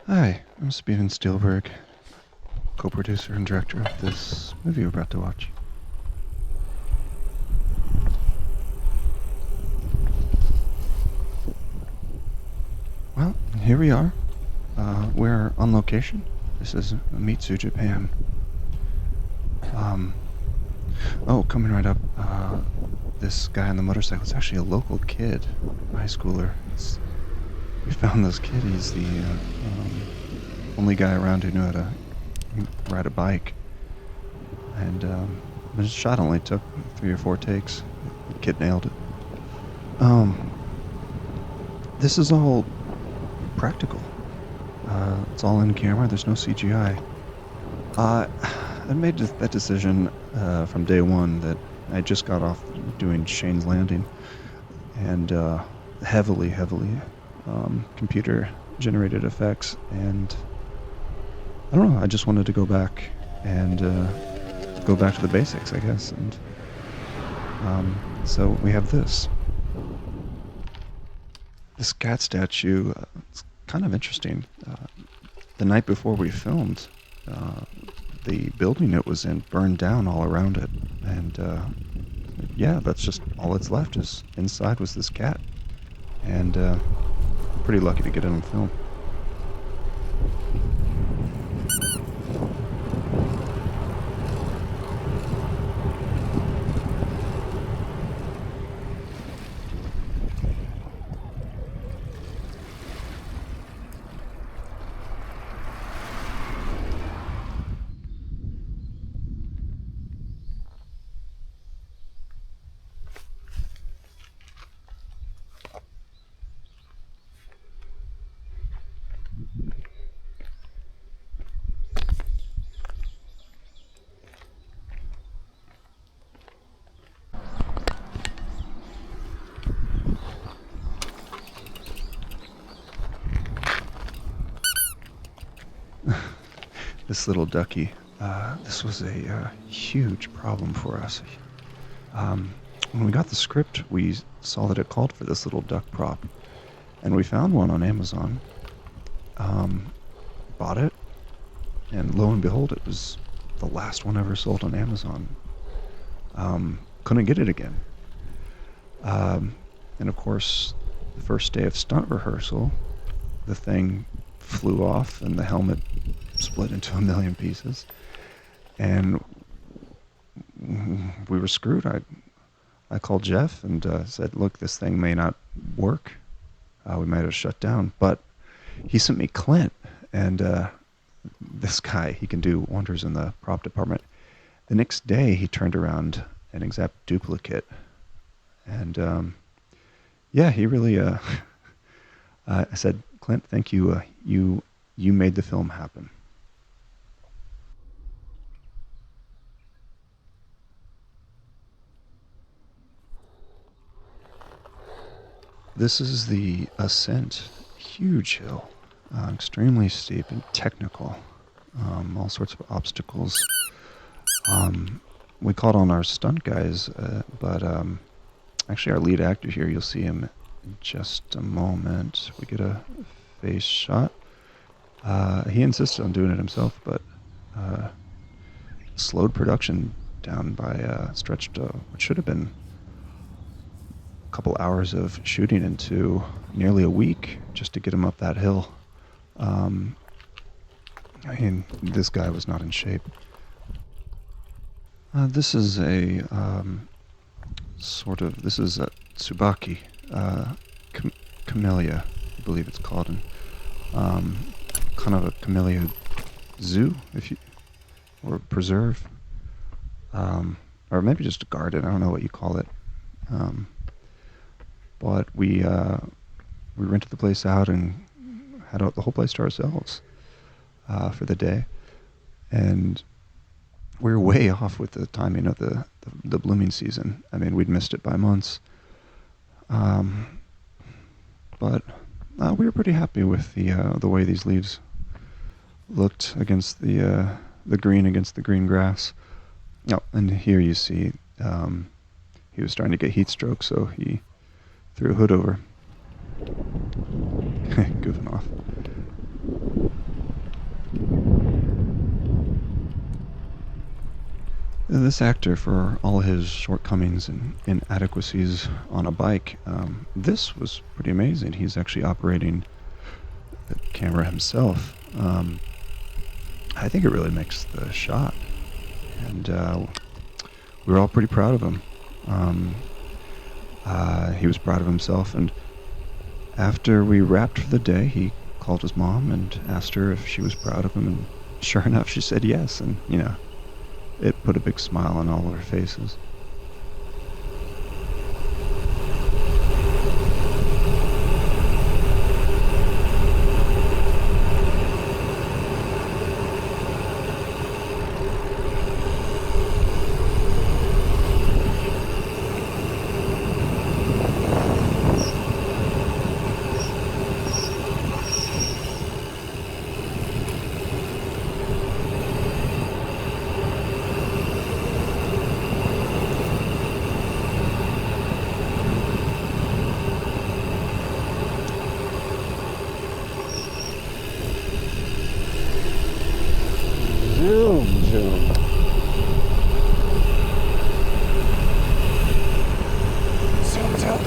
Hi, I'm Speven Stielberg, co-producer and director of this movie we're about to watch. Well, here we are. We're on location. This is Mitsu, Japan. Coming right up, this guy on the motorcycle is actually a local kid, a high schooler. We found this kid. He's the only guy around who knew how to ride a bike. And the shot only took 3 or 4 takes. The kid nailed it. This is all practical. It's all in camera. There's no CGI. I made that decision from day one that I just got off doing Shane's Landing, and heavily computer-generated effects, and I don't know. I just wanted to go back and go back to the basics, I guess, and so we have this. This cat statue. It's kind of interesting. The night before we filmed, the building it was in burned down all around it, and yeah, that's just all that's left. Is inside was this cat, and pretty lucky to get it on film. This little ducky. This was a huge problem for us. When we got the script, we saw that it called for this little duck prop, and we found one on Amazon. Bought it, and lo and behold, it was the last one ever sold on Amazon. Couldn't get it again. And of course, the first day of stunt rehearsal, the thing flew off and the helmet split into a million pieces, and we were screwed. I called Jeff and said, look, this thing may not work. We might have shut down. But he sent me Clint, and this guy, he can do wonders in the prop department. The next day, he turned around an exact duplicate. And yeah, he really, I said, Clint, thank you. You made the film happen. This is the ascent. Huge hill. Extremely steep and technical. All sorts of obstacles. We called on our stunt guys, but actually our lead actor here, you'll see him in just a moment. We get a face shot. He insisted on doing it himself, but slowed production down by stretched what should have been a couple hours of shooting into nearly a week just to get him up that hill. I mean, this guy was not in shape. This is a this is a Tsubaki, camellia, I believe it's called, and kind of a camellia zoo, or preserve, or maybe just a garden. I don't know what you call it. But we rented the place out and had the whole place to ourselves for the day, and we were way off with the timing of the blooming season. I mean, we'd missed it by months, but we were pretty happy with the way these leaves looked against the green against the green grass. Oh, and here you see he was starting to get heat stroke, so he threw a hood over. Goofing off. This actor, for all his shortcomings and inadequacies on a bike, this was pretty amazing. He's actually operating the camera himself. I think it really makes the shot, and we were all pretty proud of him. He was proud of himself, and after we wrapped for the day, he called his mom and asked her if she was proud of him, and sure enough, she said yes, and, it put a big smile on all of our faces. Zoom, zoom. Zoom, zoom.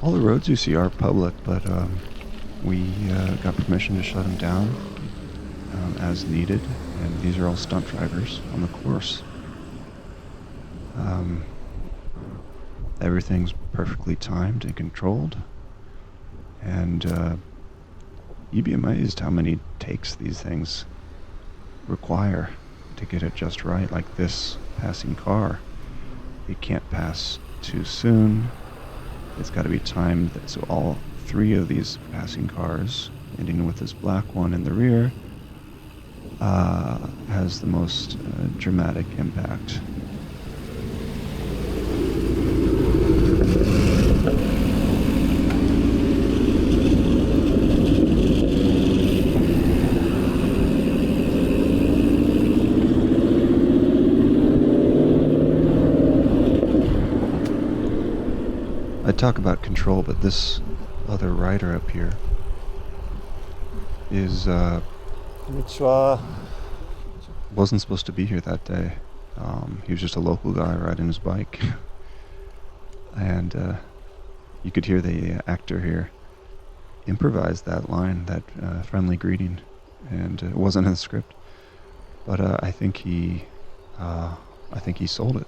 All the roads you see are public, but we got permission to shut them down as needed, and these are all stunt drivers on the course. Everything's perfectly timed and controlled, and you'd be amazed how many takes these things require to get it just right. Like this passing car, it can't pass too soon. It's got to be timed so all three of these passing cars, ending with this black one in the rear, has the most dramatic impact. I talk about control, but this other rider up here is Mitsu. wasn't supposed to be here that day. He was just a local guy riding his bike, and you could hear the actor here improvise that line, that friendly greeting, and it wasn't in the script. But I think he sold it.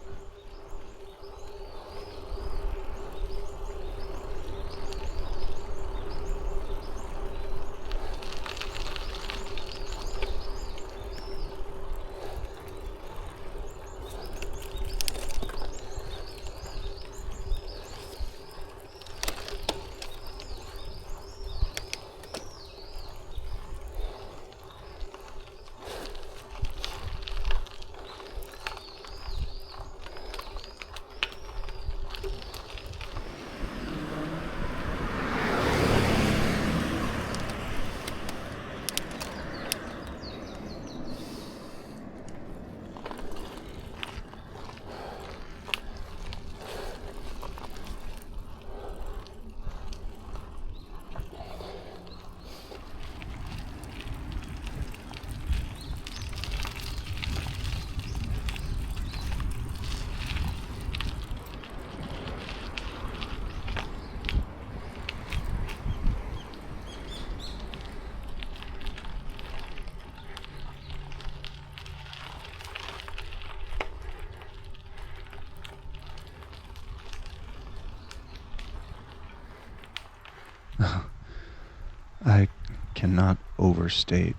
I cannot overstate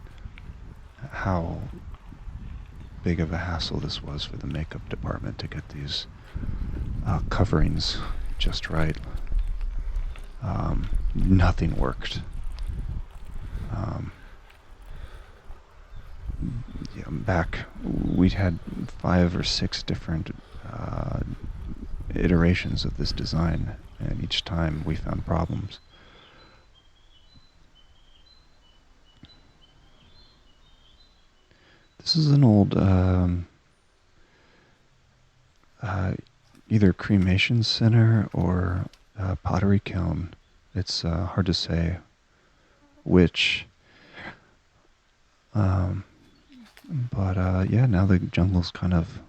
how big of a hassle this was for the makeup department to get these coverings just right. Nothing worked. Back, we'd had 5 or 6 different iterations of this design, and each time we found problems. This is an old either cremation center or pottery kiln. It's hard to say which. But yeah, now the jungle's kind of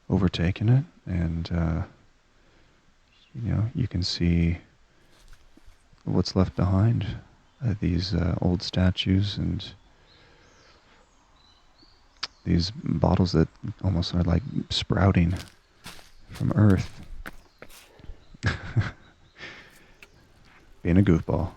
overtaken it, and you can see what's left behind. These old statues and these bottles that almost are like sprouting from earth. Being a goofball.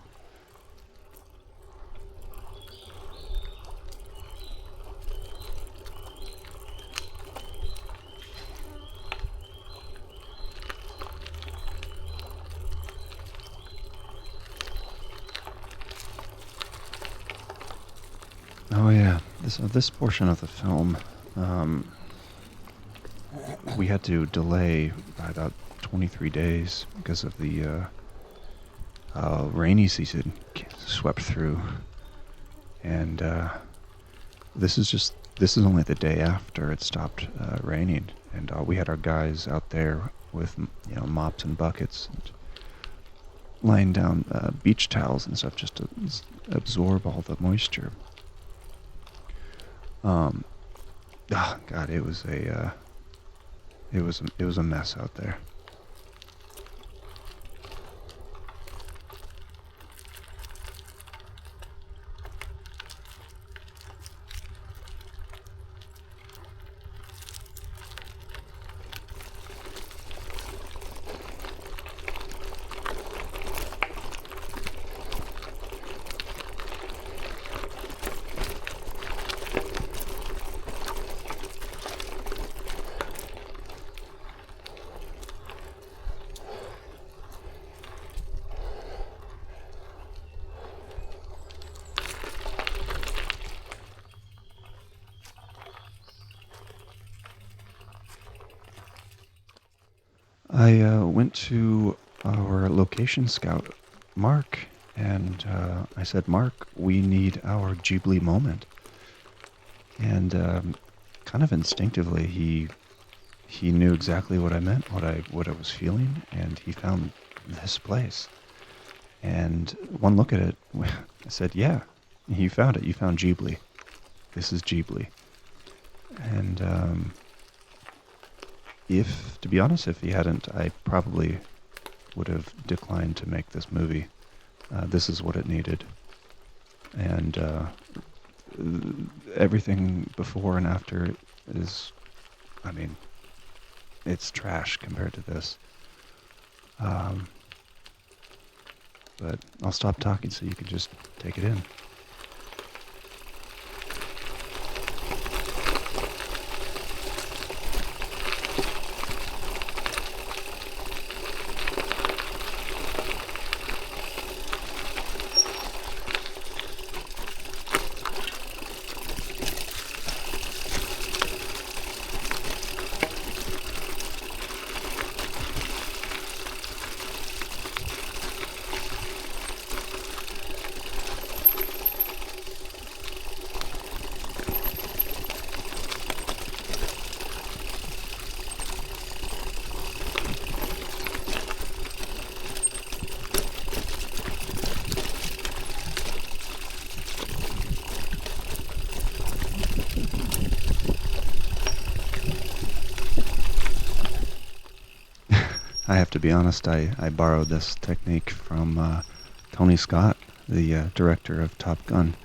Oh yeah, this portion of the film, we had to delay by about 23 days because of the rainy season swept through, and this is only the day after it stopped raining, and we had our guys out there with mops and buckets, and laying down beach towels and stuff just to absorb all the moisture. God, it was a mess out there. I went to our location scout, Mark, and I said, Mark, we need our Ghibli moment. And kind of instinctively, he knew exactly what I meant, what I was feeling, and he found this place. And one look at it, I said, yeah, you found it. You found Ghibli. This is Ghibli. And to be honest, if he hadn't, I probably would have declined to make this movie. This is what it needed. And everything before and after is, it's trash compared to this. But I'll stop talking so you can just take it in. I have to be honest, I borrowed this technique from Tony Scott, the director of Top Gun.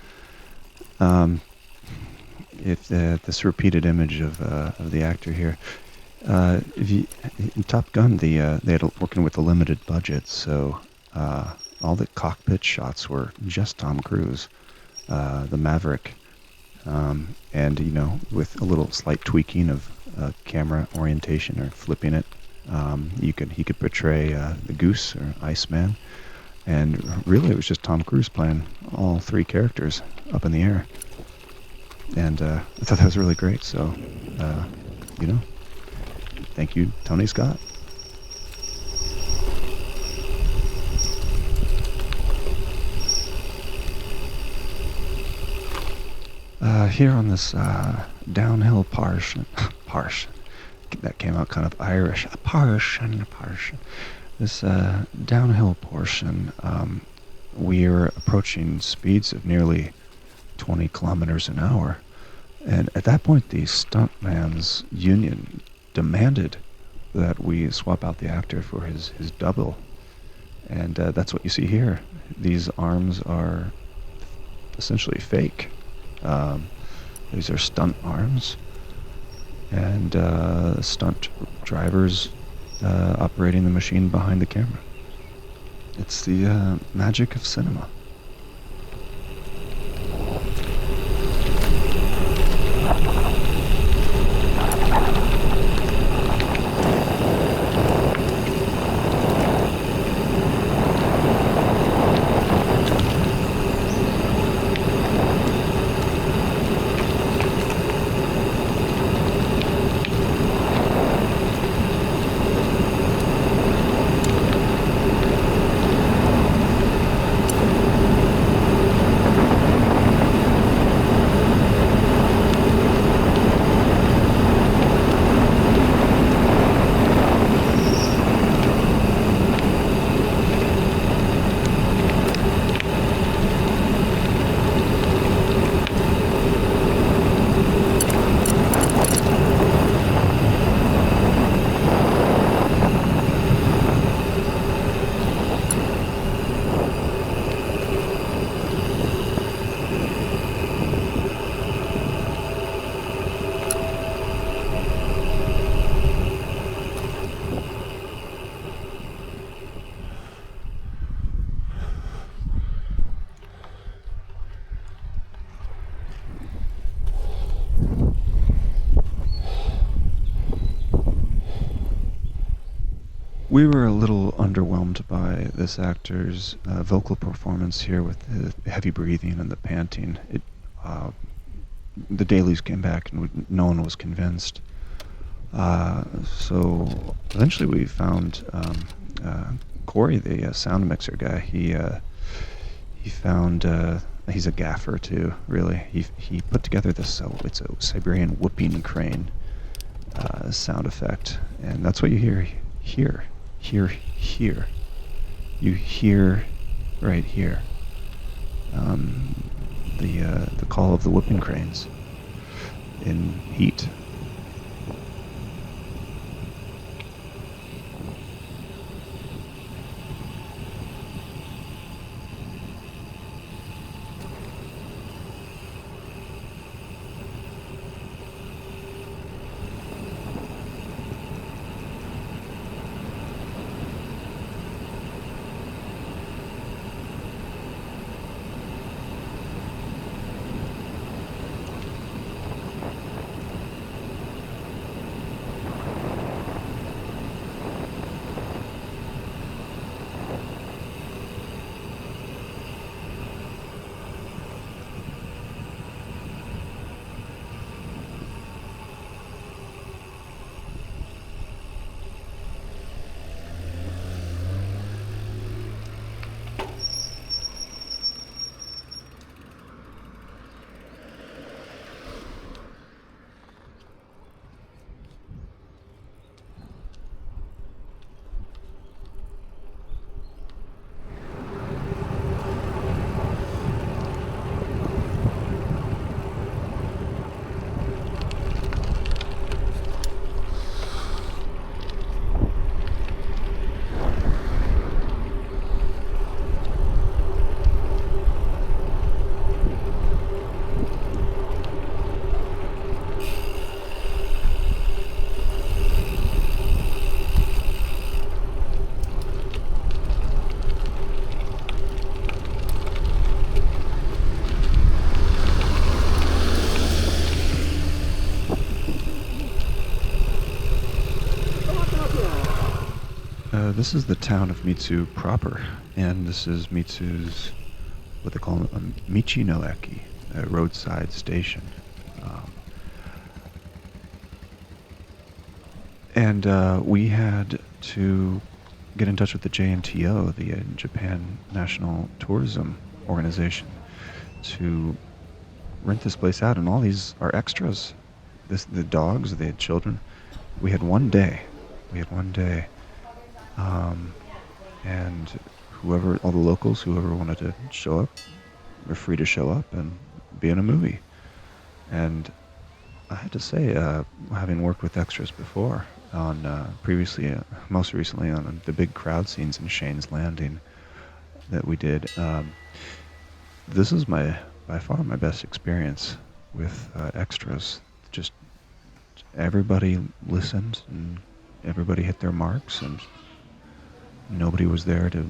If this repeated image of the actor here, in Top Gun, they had working with a limited budget, so all the cockpit shots were just Tom Cruise, the Maverick, and with a little slight tweaking of camera orientation or flipping it, he could portray the Goose or Iceman, and really it was just Tom Cruise playing all three characters up in the air, and I thought that was really great. So, thank you, Tony Scott. Here on this downhill portion, that came out kind of Irish, portion. This downhill portion, we're approaching speeds of nearly 20 kilometers an hour. And at that point, the stuntman's union demanded that we swap out the actor for his double. And that's what you see here. These arms are essentially fake. These are stunt arms, and stunt drivers operating the machine behind the camera. It's the magic of cinema. We were a little underwhelmed by this actor's vocal performance here with the heavy breathing and the panting. The dailies came back and no one was convinced. So eventually we found Corey, the sound mixer guy. He found he's a gaffer too. Really, he put together this. It's a Siberian whooping crane sound effect, and that's what you hear here. Here. You hear right here. The call of the whooping cranes in heat. this is the town of Mitsu proper, and this is Mitsu's, what they call a Michinoeki, a roadside station. Um, and we had to get in touch with the JNTO, the Japan National Tourism Organization, to rent this place out, and all these are extras. The dogs, the children. We had one day. We had one day. And all the locals, whoever wanted to show up, were free to show up and be in a movie. And I had to say, having worked with extras before, most recently on the big crowd scenes in Shane's Landing that we did, this is by far my best experience with extras. Just everybody listened and everybody hit their marks, and nobody was there to,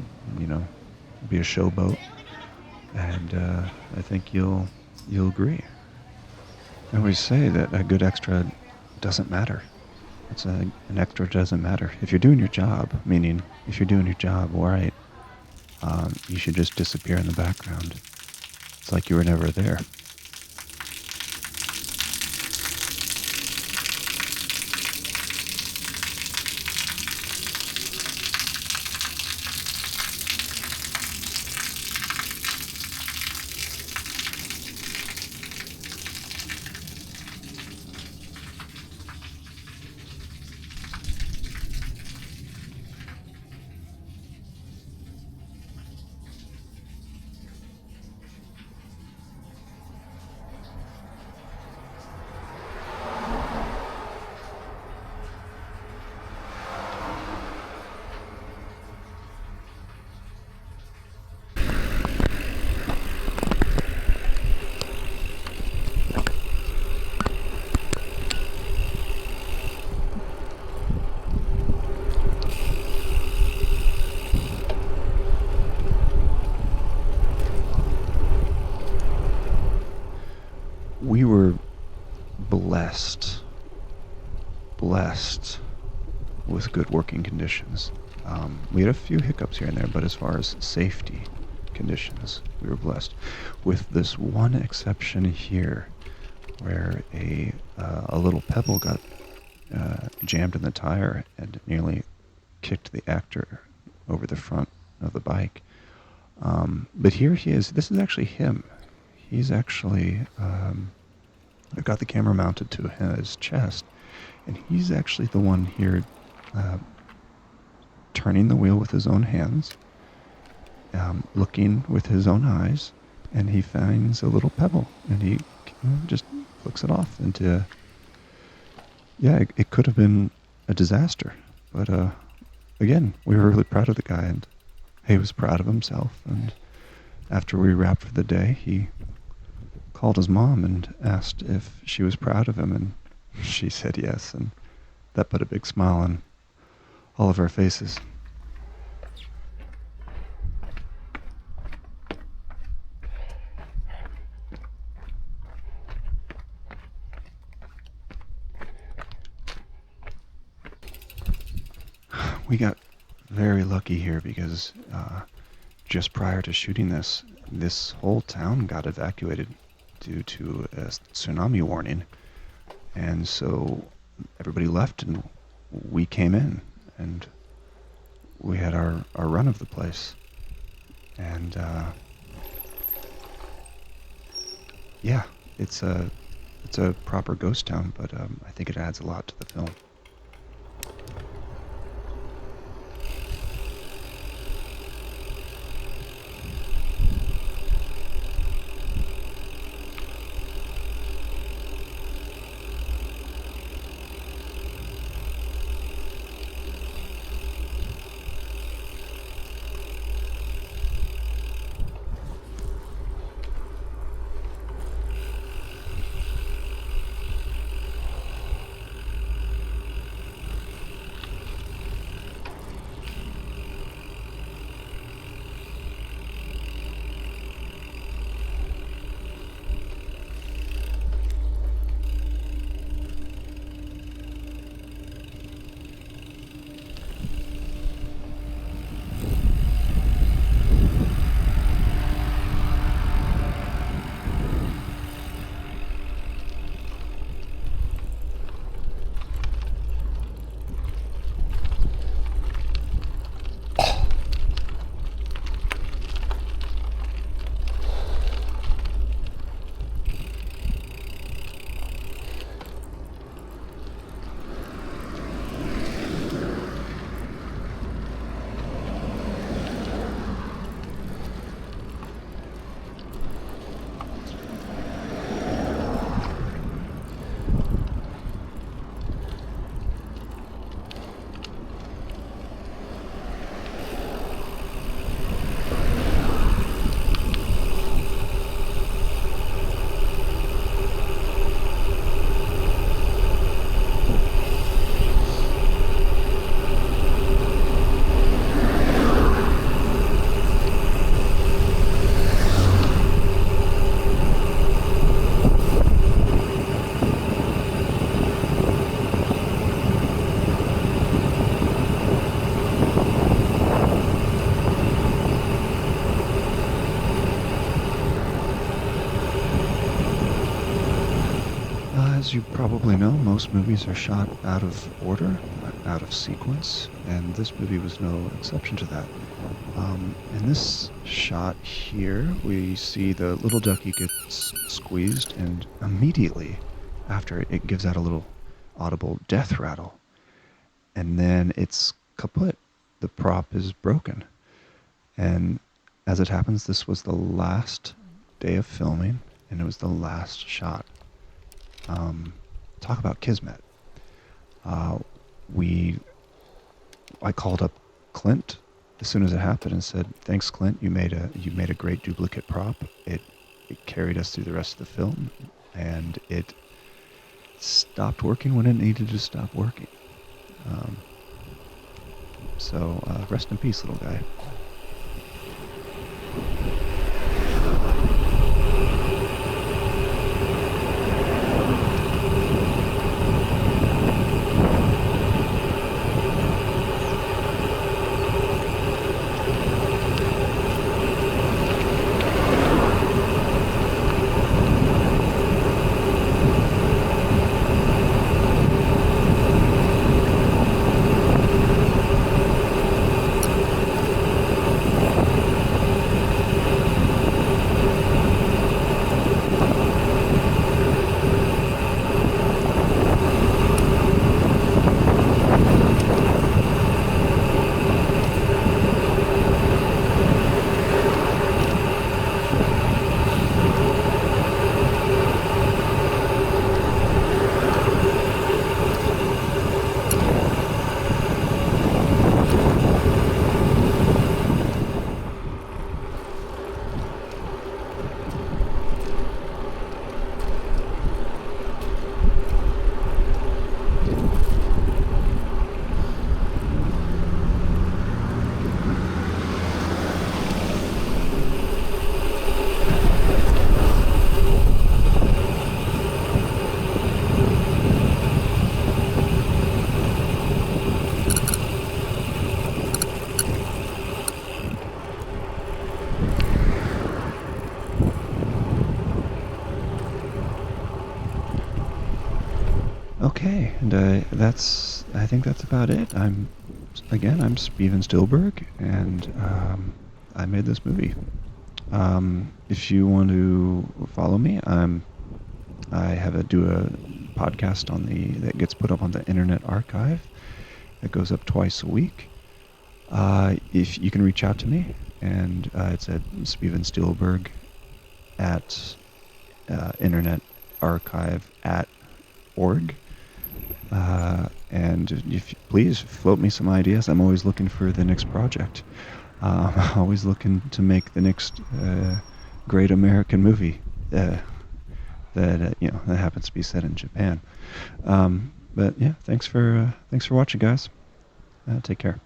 be a showboat. And I think you'll agree. I always say that a good extra doesn't matter. An extra doesn't matter. If you're doing your job, meaning if you're doing your job right, you should just disappear in the background. It's like you were never there. We were blessed with good working conditions. We had a few hiccups here and there, but as far as safety conditions, we were blessed. With this one exception here, where a little pebble got jammed in the tire and nearly kicked the actor over the front of the bike. But here he is. This is actually him. He's actually, I've got the camera mounted to his chest, and he's actually the one here turning the wheel with his own hands, looking with his own eyes, and he finds a little pebble, and he just flicks it off into, it could have been a disaster, but again, we were really proud of the guy, and he was proud of himself, and after we wrapped for the day, he called his mom and asked if she was proud of him, and she said yes, and that put a big smile on all of our faces. We got very lucky here because just prior to shooting this whole town got evacuated due to a tsunami warning, and so everybody left and we came in and we had our run of the place, and it's a proper ghost town, but I think it adds a lot to the film. as you probably know, most movies are shot out of order, out of sequence, and this movie was no exception to that. In this shot here, we see the little ducky gets squeezed, and immediately after it gives out a little audible death rattle, and then it's kaput. The prop is broken. And as it happens, this was the last day of filming, and it was the last shot. Talk about kismet. Uh, we, I called up Clint as soon as it happened and said, "Thanks, Clint. You made a great duplicate prop. It carried us through the rest of the film, and it stopped working when it needed to stop working. So rest in peace, little guy." Okay, and I think that's about it. I'm Speven Stielberg, and I made this movie. If you want to follow me, I do a podcast that gets put up on the Internet Archive. It goes up twice a week. If you can reach out to me, and it's at Speven Stielberg at Internet Archive at org. And if please float me some ideas. I'm always looking for the next project. I'm always looking to make the next great American movie that that happens to be set in Japan. But yeah, thanks for watching, guys. Take care.